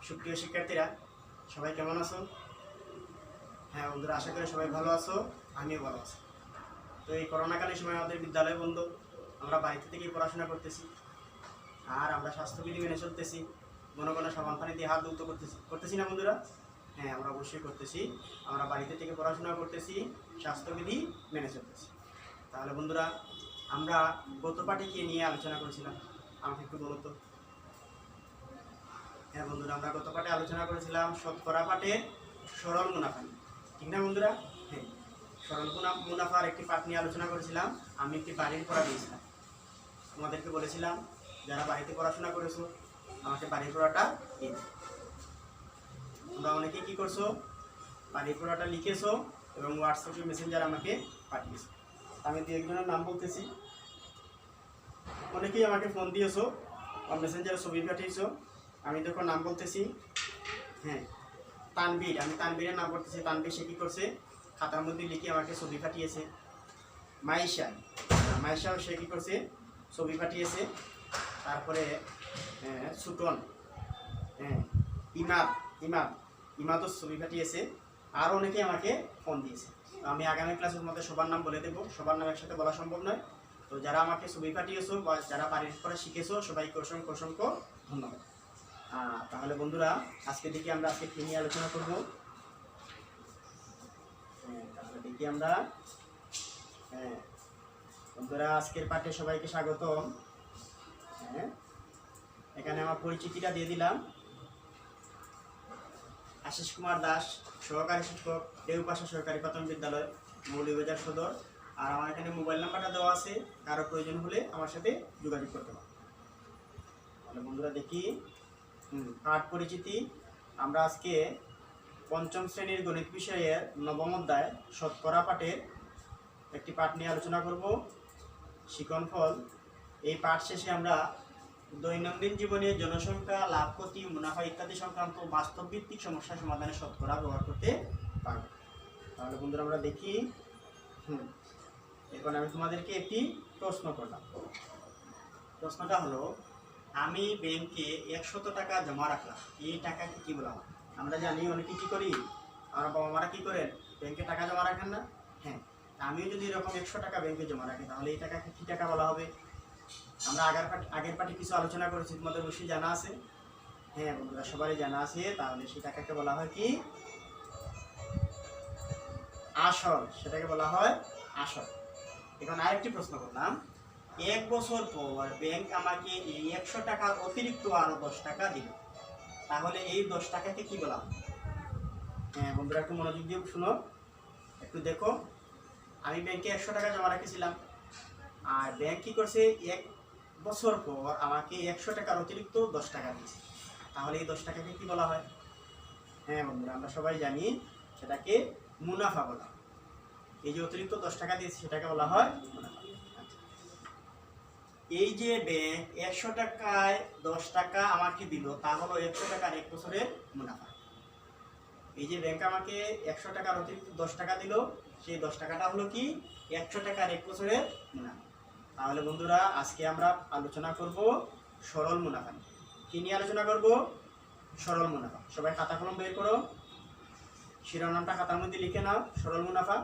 সুপ্রিয় শিক্ষার্থীরা, সবাই কেমন আছো? হ্যাঁ বন্ধুরা, আশা করি সবাই ভালো আছো, আমিও ভালো আছি। তো এই করোনাকালীন সময় আমাদের বিদ্যালয় বন্ধ, আমরা বাড়িতে থেকেই পড়াশোনা করতেছি। আর আমরা স্বাস্থ্যবিধি মেনে চলতেছি, মনে কোনো সাবান পানি দিয়ে হাত ধুতে করতেছি না বন্ধুরা? হ্যাঁ, আমরা অবশ্যই করতেছি। আমরা বাড়িতে থেকে পড়াশোনা করতেছি, স্বাস্থ্যবিধি মেনে চলতেছি। তাহলে বন্ধুরা, আমরা গত পাঠে কি নিয়ে আলোচনা করেছিলাম আমাকে একটু বলো তো। হ্যাঁ বন্ধুরা, আমরা গত পাঠে আলোচনা করেছিলাম শতকরা পাঠের সরল মুনাফা নিয়ে, ঠিক না বন্ধুরা? হ্যাঁ, সরল মুনাফার একটি পাঠ নিয়ে আলোচনা করেছিলাম। আমি একটি বাড়ির পড়া দিয়েছিলাম, তোমাদেরকে বলেছিলাম যারা বাড়িতে পড়াশোনা করেছো আমাকে বাড়ির পড়াটা দিয়ে দিও। তোমরা অনেকে কী করছো, বাড়ির পড়াটা লিখেছো এবং হোয়াটসঅ্যাপে মেসেঞ্জার আমাকে পাঠিয়েছো। আমি দু একজনের নাম বলতেছি। অনেকেই আমাকে ফোন দিয়েছো বা মেসেঞ্জারে ছবি পাঠিয়েছো। আমি দেখো নাম বলতেছি। হ্যাঁ, তানবীর, আমি তানবীরের নাম করতেছি। তানবীর সে কী করছে, খাতার মধ্যে লিখে আমাকে ছবি পাঠিয়েছে। মাইশা, মাইশাও সে কী করছে, ছবি পাঠিয়েছে। তারপরে সুটন, হ্যাঁ, ইমাদও ছবি পাঠিয়েছে। আরও অনেকেই আমাকে ফোন দিয়েছে। আমি আগামী ক্লাসের মধ্যে সবার নাম বলে দেবো, সবার নাম একসাথে বলা সম্ভব নয়। তো যারা আমাকে ছবি পাঠিয়েছো বা যারা বাড়ির পরে শিখেছো সবাইকে অসংখ্য অসংখ্য ধন্যবাদ। তাহলে বন্ধুরা, আজকে কী নিয়ে আলোচনা করবো। তাহলে দেখি আমরা। বন্ধুরা, আজকের পাঠে সবাইকে স্বাগতম। এখানে আমার পরিচিতিটা দিয়ে দিলাম। আশিস কুমার দাস, সহকারী শিক্ষক, দেউপাশা সরকারি প্রাথমিক বিদ্যালয়, মৌলভীবাজার সদর। আর আমার এখানে মোবাইল নাম্বারটা দেওয়া আছে, কারো প্রয়োজন হলে আমার সাথে যোগাযোগ করতে পারো। তাহলে বন্ধুরা দেখি, পাঠ পরিচিতি। আমরা আজকে পঞ্চম শ্রেণীর গণিত বিষয়ের নবম অধ্যায় শতকরা পাঠের একটি পাঠ নিয়ে আলোচনা করব, শিক্ষণফল। এই পাঠ শেষে আমরা দৈনন্দিন জীবনে জনসংখ্যা, লাভ, ক্ষতি, মুনাফা ইত্যাদি সংক্রান্ত বাস্তবভিত্তিক সমস্যা সমাধানে শতকরা ব্যবহার করতে পারব। তাহলে বন্ধুরা আমরা দেখি। এখন আমি তোমাদেরকে একটি প্রশ্ন করলাম। প্রশ্নটা হলো, আমি ব্যাংকে 100 টাকা জমা রাখলাম, এই টাকাকে কি বলা হয়? আমরা জানি অনেকে কী করি, আমার বাবা মারা কী করেন, ব্যাংকে টাকা জমা রাখেন না? হ্যাঁ, আমিও যদি এরকম 100 টাকা ব্যাংকে জমা রাখি তাহলে এই টাকাকে কী টাকা বলা হবে? আমরা আগের পাঠে কিছু আলোচনা করেছি, তোমাদের অবশ্যই জানা আছে। হ্যাঁ বন্ধুরা, সবারই জানা আছে। তাহলে সেই টাকাকে বলা হয় কি? আসল। সেটাকে বলা হয় আসল। এখন আরেকটি প্রশ্ন করলাম, 1 বছর পর ব্যাংক আমাকে এই 100 টাকার অতিরিক্ত আরো 10 টাকা দিল, তাহলে এই 10 টাকাকে কি বলা হয়? হ্যাঁ বন্ধুরা, একটু মনোযোগ দিয়ে শুনো, একটু দেখো। আমি ব্যাংকে 100 টাকা জমা রেখেছিলাম, আর ব্যাংক কী করছে, 1 বছর পর আমাকে 100 টাকার অতিরিক্ত 10 টাকা দিয়েছে, তাহলে এই 10 টাকাকে কি বলা হয়? হ্যাঁ বন্ধুরা, আমরা সবাই জানি সেটাকে মুনাফা বলা হয়। এই যে অতিরিক্ত 10 টাকা দিয়েছে সেটাকে বলা হয় মুনাফা। এই যে ব্যাংক 100 টাকায় 10 টাকা আমাকে দিল, তা হলো 100 টাকার 1 বছরের মুনাফা। এই যে ব্যাংক আমাকে 100 টাকার অতিরিক্ত 10 টাকা দিল, সেই 10 টাকাটা হলো কি? 100 টাকার 1 বছরের মুনাফা। তাহলে বন্ধুরা, আজকে আমরা আলোচনা করব সরল মুনাফা। কি নিয়ে আলোচনা করব? সরল মুনাফা। সবাই খাতা কলম বের করো, শিরোনামটা খাতার মধ্যে লিখে নাও, সরল মুনাফা।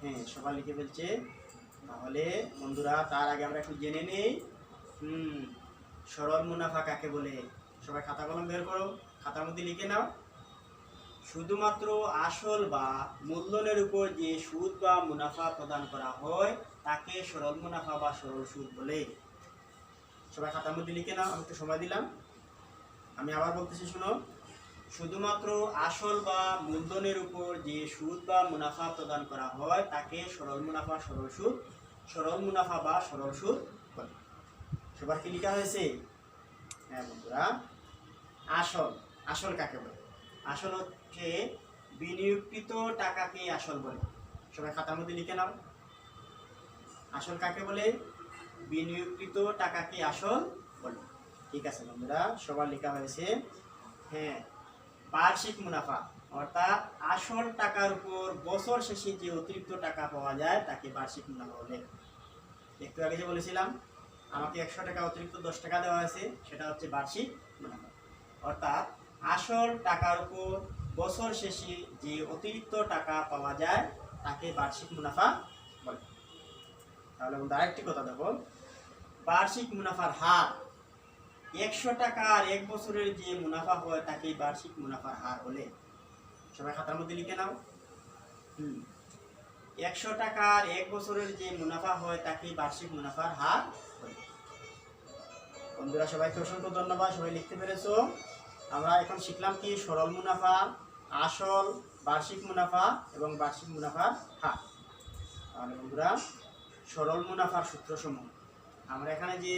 হ্যাঁ, সবাই লিখে ফেলছে। তাহলে বন্ধুরা, তার আগে আমরা একটু জেনে নেই সরল মুনাফা কাকে বলে। সবাই খাতা কলম বের করো, খাতার মধ্যে লিখে নাও। শুধুমাত্র আসল বা মূলধনের উপর যে সুদ বা মুনাফা প্রদান করা হয় তাকে সরল মুনাফা বা সরল সুদ বলে। সবাই খাতার মধ্যে লিখে নাও, আমি একটু সময় দিলাম। আমি আবার বলতেছি, শুনো। শুধুমাত্র আসল বা মূলধনের উপর যে সুদ বা মুনাফা প্রদান করা হয় তাকে সরল মুনাফা, সরল সুদ, সরল মুনাফা বা সরল সুদ বলে। সবার কি লেখা হয়েছে? হ্যাঁ বন্ধুরা, আসল। আসল কাকে বলে? আসল হচ্ছে বিনিয়োগকৃত টাকাকে আসল বলে। সবাই খাতার মধ্যে লিখে নাও, আসল কাকে বলে? বিনিয়োগকৃত টাকাকে আসল বলে। ঠিক আছে বন্ধুরা, সবার লেখা হয়েছে। হ্যাঁ, বার্ষিক মুনাফা অর্থাৎ আসল টাকার উপর বছর শেষে যে অতিরিক্ত টাকা পাওয়া যায় তাকে বার্ষিক মুনাফা বলে। একটু আগে যে বলেছিলাম আমাকে 100 টাকা অতিরিক্ত 10 টাকা দেওয়া হয়েছে, সেটা হচ্ছে বার্ষিক মুনাফা। অর্থাৎ আসল টাকার উপর বছর শেষে যে অতিরিক্ত টাকা পাওয়া যায় তাকে বার্ষিক মুনাফা বলে। তাহলে আরেকটি কথা দেখো, বার্ষিক মুনাফার হার 100 টাকার এক বছরের যে মুনাফা হয় তাকে বার্ষিক মুনাফার হার বলে। সবাই খাতার মধ্যে লিখে নাও। 100 টাকার এক বছরের যে মুনাফা হয় তাকে বার্ষিক মুনাফার হার বলে। বন্ধুরা সবাইকে অসংখ্য ধন্যবাদ, সবাই লিখতে পেরেছো। আমরা এখন শিখলাম কি সরল মুনাফা, আসল, বার্ষিক মুনাফা এবং বার্ষিক মুনাফার হার। তাহলে বন্ধুরা সরল মুনাফার সূত্রসমূহ, আমরা এখানে যে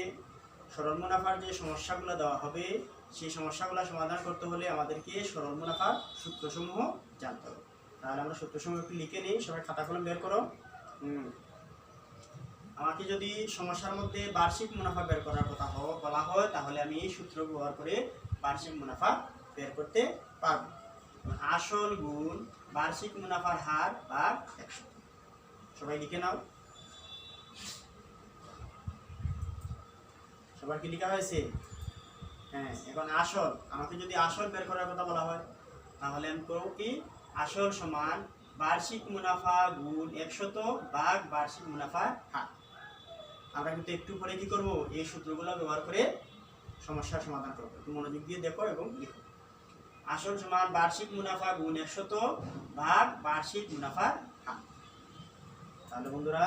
সরল মুনাফার যে সমস্যাগুলো দেওয়া হবে সেই সমস্যাগুলো সমাধান করতে হলে আমাদেরকে সরল মুনাফার সূত্রসমূহ জানতে হবে। তাহলে আমরা সূত্রসমূহ একটু লিখে নিই, সবাই খাতা কলম বের করো। আমাকে যদি সমস্যার মধ্যে বার্ষিক মুনাফা বের করার কথা বলা হয় তাহলে আমি এই সূত্র ব্যবহার করে বার্ষিক মুনাফা বের করতে পারব। আসল গুণ বার্ষিক মুনাফার হার ভাগ 100। সবাই লিখে নাও। সবার কি লেখা হয়েছে? হ্যাঁ, এখন আসল, আমাকে যদি আসল বের করার কথা বলা হয় তাহলে আমি করব কি, আসল সমান বার্ষিক মুনাফা গুণ 100 ভাগ বার্ষিক মুনাফার হার। আমরা কিন্তু একটু পরে কি করব, এই সূত্রগুলো ব্যবহার করে সমস্যার সমাধান করব। একটু মনোযোগ দিয়ে দেখো এবং লিখো। আসল সমান বার্ষিক মুনাফা গুণ 100 ভাগ বার্ষিক মুনাফার হার। তাহলে বন্ধুরা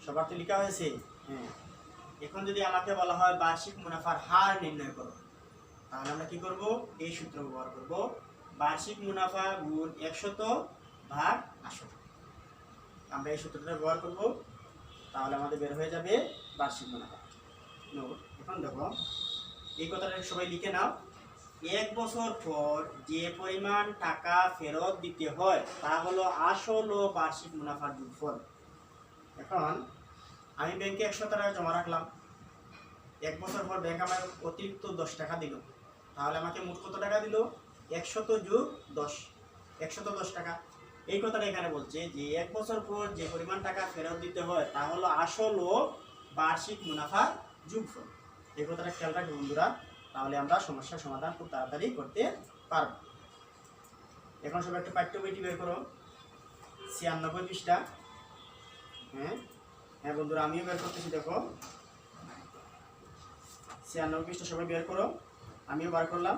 সবার তো লেখা হয়েছে? হ্যাঁ, এখন যদি আমাকে বলা হয় বার্ষিক মুনাফার হার নির্ণয় করো তাহলে আমরা কি করব, এই সূত্র ব্যবহার করব, বার্ষিক মুনাফা গুণ 100 ভাগ আসল। আমরা এই সূত্রটা ব্যবহার করব, তাহলে আমাদের বের হয়ে যাবে বার্ষিক মুনাফা। এখন দেখো এই কথাটা সবাই লিখে নাও। 1 বছর পর যে পরিমাণ টাকা ফেরত দিতে হয় তা হলো আসল ও বার্ষিক মুনাফার যোগফল। এখন আমি ব্যাংকে 100 টাকা জমা রাখলাম, 1 বছর পর ব্যাংক আমার অতিরিক্ত 10 টাকা দিল, তাহলে আমাকে মোট কত টাকা দিল? 100 যোগ 10, 110 টাকা। এই কথাটা এখানে বলছে যে 1 বছর পর যে পরিমাণ টাকা ফেরত দিতে হয় তা হলো আসল ও বার্ষিক মুনাফার যোগফল। এই কথাটা খেয়াল রাখবে বন্ধুরা, তাহলে আমরা সমস্যার সমাধান খুব তাড়াতাড়ি করতে পারব। এখন সবাই একটা পাঠ্য বইটি বের করো, 96 পৃষ্ঠা। হ্যাঁ হ্যাঁ বন্ধুরা, আমিও বের করতেছি। দেখো 96 পৃষ্ঠা সবাই বের করো, আমিও বার করলাম।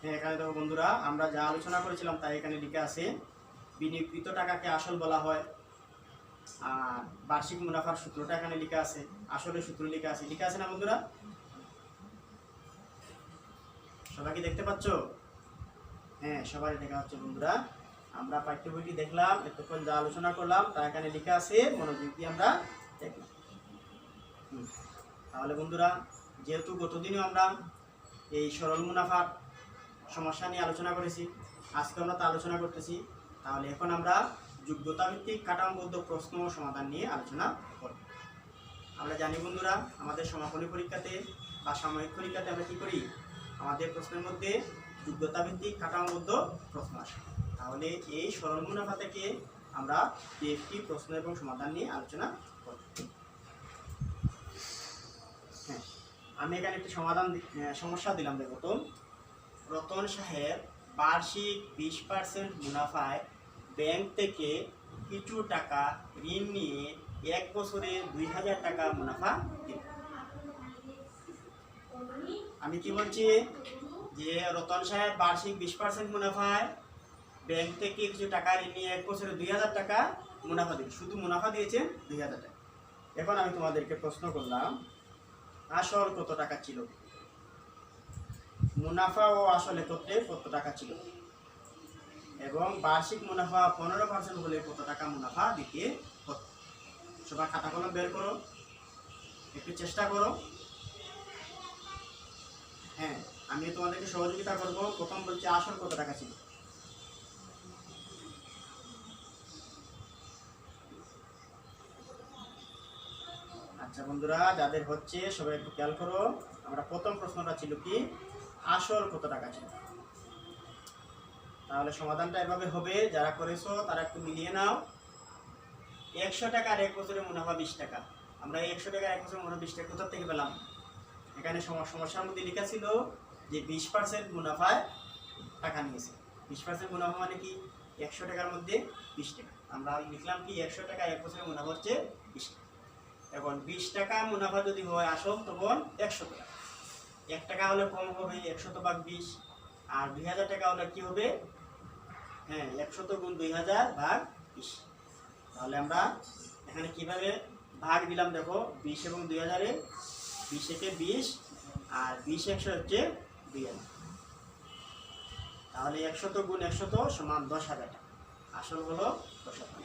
হ্যাঁ, এখানে দেখো বন্ধুরা আমরা যা আলোচনা করেছিলাম তাই এখানে লিখে আছে। বিনিয়োগকৃত টাকাকে আসল বলা হয়, আর বার্ষিক মুনাফার সূত্রটা এখানে লেখা আছে, আসলের সূত্র লেখা আছে না বন্ধুরা? সবাই কি দেখতে পাচ্ছ? হ্যাঁ, সবাই দেখা হচ্ছে বন্ধুরা। আমরা পাঠ্য বইটি দেখলাম, এতক্ষণ যা আলোচনা করলাম তা এখানে লেখা আছে, মনোযোগ দিয়ে আমরা দেখলাম। তাহলে বন্ধুরা যেহেতু গতদিনও আমরা এই সরল মুনাফার সমস্যা নিয়ে আলোচনা করেছি, আজকে আমরা তা আলোচনা করতেছি, তাহলে এখন আমরা যোগ্যতা ভিত্তিক কাঠামোবদ্ধ প্রশ্ন সমাধান নিয়ে আলোচনা করব। আমরা জানি বন্ধুরা আমাদের সমাপনী পরীক্ষাতে বা সাময়িক পরীক্ষাতে আমরা কি করি, আমাদের প্রশ্নের মধ্যে যোগ্যতা ভিত্তিক কাঠামোবদ্ধ প্রশ্ন আসে। তাহলে এই সরল মুনাফা থেকে আমরা একটি প্রশ্ন এবং সমাধান নিয়ে আলোচনা করব। হ্যাঁ, আমি এখানে একটি সমস্যা দিলাম। দেখো তো, রতন সাহেব বার্ষিক 20% মুনাফায় ব্যাংক থেকে কিছু টাকা ঋণ নিয়ে 1 বছরে 2000 টাকা মুনাফা দিল। আমি কি বলছি, যে রতন সাহেব বার্ষিক 20% মুনাফায় ব্যাংক থেকে কিছু টাকা ঋণ নিয়ে 1 বছরে 2000 টাকা মুনাফা দিল। শুধু মুনাফা দিয়েছেন 2000 টাকা। এখন আমি তোমাদেরকে প্রশ্ন করলাম, আসল কত টাকা ছিল, মুনাফা ও আসল একত্রে কত টাকা ছিল, এবং বার্ষিক মুনাফা 15% হলে কত টাকা মুনাফা দিতে হতো। সবাই খাতা কলম বের করো, একটু চেষ্টা করো। হ্যাঁ, আমি তোমাদেরকে সহযোগিতা করব। প্রথম বলছি আসল কত টাকা ছিল। আচ্ছা বন্ধুরা, যাদের হচ্ছে সবাই একটু খেয়াল করো। আমরা প্রথম প্রশ্নটা ছিল কি, আসল কত টাকা ছিল। তাহলে সমাধানটা এভাবে হবে, যারা করেছো তারা একটু মিলিয়ে নাও। 100 টাকার 1 বছরে মুনাফা 20 টাকা। আমরা এই 100 টাকার 1 বছরে মুনাফা 20 টাকা কোথা থেকে পেলাম? এখানে সমস্যার মধ্যে লেখা ছিল যে 20% মুনাফায় টাকা নিয়েছে। 20% মুনাফা মানে কি 100 টাকার মধ্যে 20 টাকা। আমরা লিখলাম কি 100 টাকা 1 বছরের মুনাফা হচ্ছে 20 টাকা। এখন 20 টাকা মুনাফা যদি হয় আসল তখন 100 টাকা। 1 টাকা হলে কম হবে 100 ভাগ 20, আর 2000 টাকা হলে কি হবে, হ্যাঁ 100 গুণ 2000 ভাগ 20। তাহলে আমরা এখানে কিভাবে ভাগ দিলাম দেখো, 20 এবং 2000 এ 20 একে 20 আর 20 100 হচ্ছে 2000। তাহলে 100 গুণ 100 সমান 10,000 টাকা। আসল হলো 10,000 টাকা।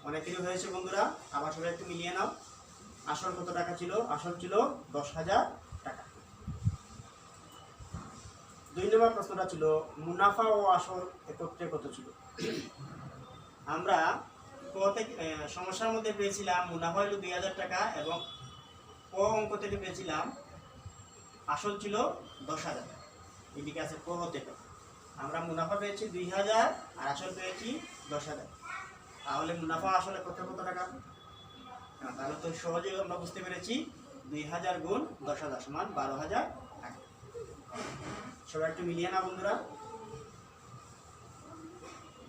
অনেকেরই হয়েছে বন্ধুরা, আবার সবাই একটু মিলিয়ে নাও। আসল কত টাকা ছিল? আসল ছিল 10,000 টাকা। 2 নম্বর প্রশ্নটা ছিল মুনাফা ও আসল একত্রে কত ছিল? আমরা সমস্যার মধ্যে পেয়েছিলাম মুনাফা হলো 2000 টাকা এবং ক অঙ্ক থেকে পেয়েছিলাম আসল ছিল 10,000 টাকা। এদিকে আছে ক হতে পারে। আমরা মুনাফা পেয়েছি 2000 আর আসল পেয়েছি 10,000। তাহলে মুনাফা আসলে কত টাকা? তাহলে তো সহজেই আমরা বুঝতে পেরেছি 2000 গুণ 10,000 সমান 12,000 টাকা। সবাই একটু মিলিয়ে না বন্ধুরা।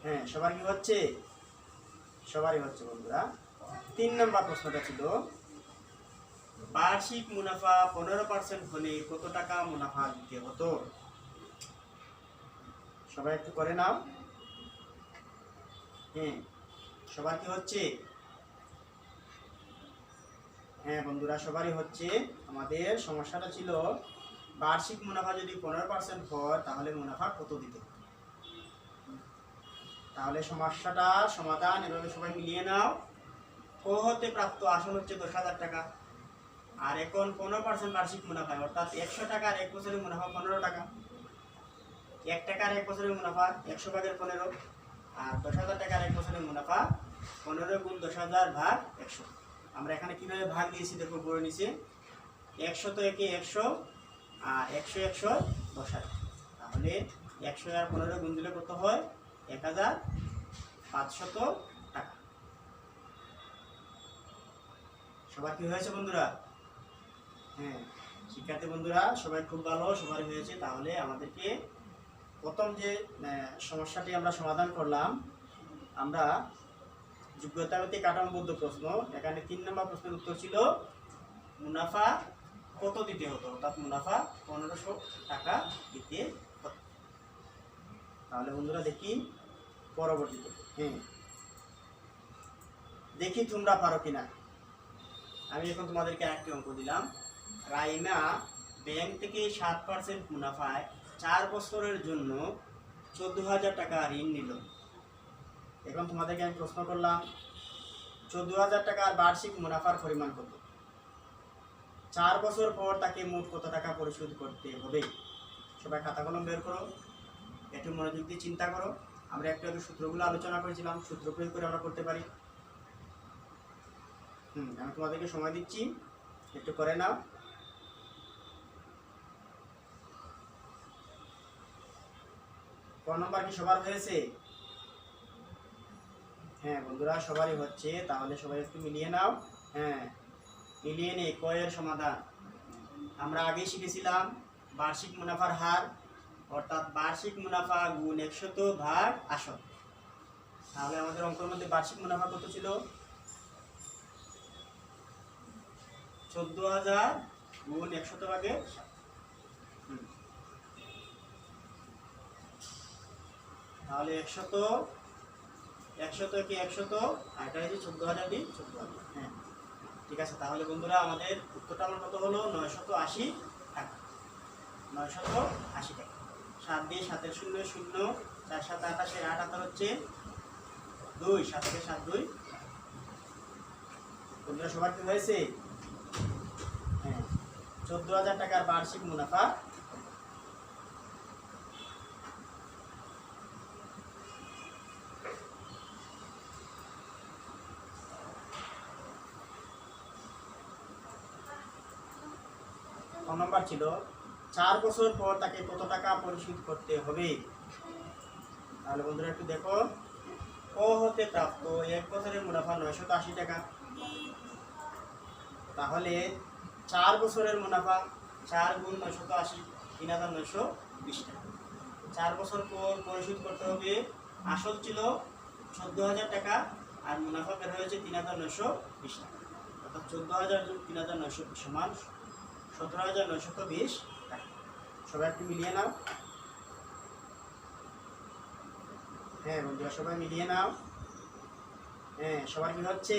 হ্যাঁ সবার কি হচ্ছে? সবারই হচ্ছে বন্ধুরা। 3 নম্বর প্রশ্নটা ছিল বার্ষিক মুনাফা 15% হলে কত টাকা মুনাফা দিতে হতো? সবাই একটু করে নাও। হ্যাঁ সবার কি হচ্ছে? হ্যাঁ বন্ধুরা সবারই হচ্ছে। আমাদের সমস্যাটা ছিল বার্ষিক মুনাফা যদি 15% হয় তাহলে মুনাফা কত দিতে হবে। তাহলে সমস্যাটার সমাধান এভাবে সবাই মিলিয়ে নাও। ক হতে প্রাপ্ত আসল হচ্ছে 10,000 টাকা, আর এখন 15% বার্ষিক মুনাফা অর্থাৎ 100 টাকার 1 বছরের মুনাফা 15 টাকা। 1 টাকার 1 বছরের মুনাফা 100 ভাগের 15, আর 10,000 টাকার 1 বছরের মুনাফা 15 গুণ 10,000 ভাগ 100। আমরা এখানে কিভাবে ভাগ দিয়েছি দেখো বড় নিচে, 100 তো একে 100 আর 100 100 10,000। তাহলে 100 আর 15 গুণ দিলে কত হয়? 1,500 টাকা। সবার কি হয়েছে বন্ধুরা? হ্যাঁ শিক্ষার্থী বন্ধুরা সবাই খুব ভালো, সবারই হয়েছে। তাহলে আমাদেরকে প্রথম যে সমস্যাটি আমরা সমাধান করলাম, আমরা যোগ্যতাগত কাঠামোবদ্ধ প্রশ্ন, এখানে 3 নম্বর প্রশ্নের উত্তর ছিল মুনাফা কত দিতে হতো, অর্থাৎ মুনাফা 1500 টাকা দিতে হতো। তাহলে বন্ধুরা দেখি পরবর্তীতে। হ্যাঁ দেখি তোমরা পারো কিনা। আমি এখন তোমাদেরকে আরেকটি অঙ্ক দিলাম। রাইমা ব্যাংক থেকে 7% মুনাফায় 4 বছরের জন্য 14,000 টাকা ঋণ নিল। এখন তোমাদেরকে আমি প্রশ্ন করলাম 14,000 টাকার বার্ষিক মুনাফার পরিমাণ কত? 4 বছর পর তাকে মোট কত টাকা পরিশোধ করতে হবে? সবাই খাতা কলম বের করো, একটু মনোযোগ দিয়ে চিন্তা করো। আমরা একটু আগে সূত্রগুলো আলোচনা করেছিলাম, সূত্র প্রয়োগ করে আমরা করতে পারি। আমি তোমাদেরকে সময় দিচ্ছি, একটু করে নাও। ক নম্বর কি সবার হয়েছে? হ্যাঁ বন্ধুরা সবারই হচ্ছে। তাহলে সবাই একটু মিলিয়ে নাও। হ্যাঁ মিলিয়ে নে ক এর সমাধান। আমরা আগে শিখেছিলাম বার্ষিক মুনাফার হার, অর্থাৎ বার্ষিক মুনাফা গুণ 100 ভাগ আসল। তাহলে আমাদের অঙ্কের মধ্যে বার্ষিক মুনাফা কত ছিল? 14,000 গুণ 100 ভাগে 7। তাহলে 100 কি 100, আর এটা হচ্ছে 14,000 দিন 14,000। হ্যাঁ ঠিক আছে। তাহলে বন্ধুরা আমাদের উত্তরটা আমার কত হলো? 980 টাকা। 980 টাকা। 7 দিয়ে 7 0 0, 4 7 28 8 8 হচ্ছে 2, 7 থেকে 7 2। বন্ধুরা সবার কি হয়েছে? হ্যাঁ 14,000 টাকার বার্ষিক মুনাফা। নম্বর ছিল 4 বছর পর তাকে কত টাকা পরিশোধ করতে হবে? তাহলে বন্ধুরা একটু দেখো, ক হতে প্রাপ্ত 1 বছরের মুনাফা 980 টাকা। তাহলে 4 বছরের মুনাফা 4 গুণ 980 ৩,920 টাকা। 4 বছর পর পরিশোধ করতে হবে। আসল ছিল 14,000 টাকা আর মুনাফা বের হয়েছে ৩,920 টাকা। অর্থাৎ 14,000 যোগ ৩,920 সমান 17,920 টাকা। সবাই একটু মিলিয়ে নাও। হ্যাঁ বন্ধুরা, সবাই মিলিয়ে নাও। হ্যাঁ, সবার কি হচ্ছে?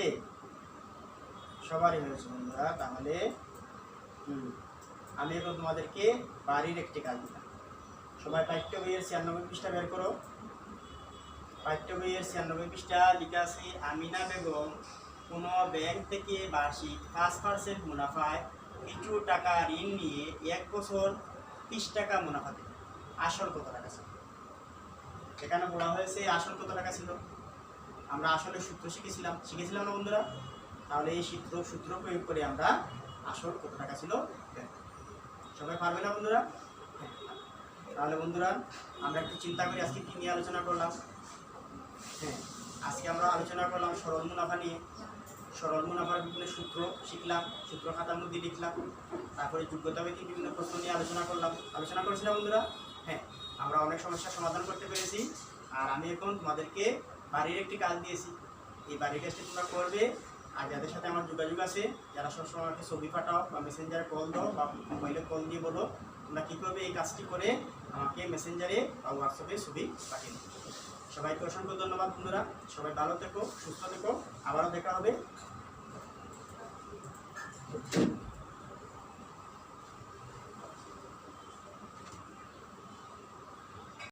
সবারই হয়েছে বন্ধুরা। তাহলে আমি এখন তোমাদেরকে বাড়ির একটি কাজ দিলাম। সবাই পাঠ্য বইয়ের 96 পৃষ্ঠা বের করো। পাঠ্য বইয়ের 96 পৃষ্ঠা লেখা আছে, আমিনা বেগম কোনো ব্যাংক থেকে বার্ষিক 5% মুনাফায় কিছু টাকা ঋণ নিয়ে 1 বছর 30 টাকা মুনাফা দেবে। আসল কত টাকা ছিল? এখানে বলা হয়েছে আসল কত টাকা ছিল। আমরা আসলে সূত্র শিখেছিলাম না বন্ধুরা? তাহলে এই সূত্র প্রয়োগ করে আমরা আসল কত টাকা ছিল সবাই পারবে না বন্ধুরা? তাহলে বন্ধুরা, আমরা একটু চিন্তা করি আজকে কি নিয়ে আলোচনা করলাম। হ্যাঁ, আজকে আমরা আলোচনা করলাম সরল মুনাফা নিয়ে। সরল মুনাফার বিভিন্ন সূত্র শিখলাম, সূত্র খাতার মধ্যে লিখলাম। তারপরে যোগ্যতা ভিত্তিক বিভিন্ন প্রশ্ন নিয়ে আলোচনা করেছিলাম বন্ধুরা। হ্যাঁ, আমরা অনেক সমস্যার সমাধান করতে পেরেছি। আর আমি এখন তোমাদেরকে বাড়ির একটি কাজ দিয়েছি। এই বাড়ির কাজটি তোমরা করবে। আর যাদের সাথে আমার যোগাযোগ আছে, যারা সবসময় আমাকে ছবি পাঠাও বা মেসেঞ্জারে কল দাও বা মোবাইলে কল দিয়ে বলো, তোমরা কী করবে, এই কাজটি করে আমাকে মেসেঞ্জারে বা হোয়াটসঅ্যাপে ছবি পাঠিয়ে দেবে। সবাইকে অসংখ্য ধন্যবাদ বন্ধুরা। সবাই ভালো থেকো, সুস্থ থেকো। আবারও দেখা হবে।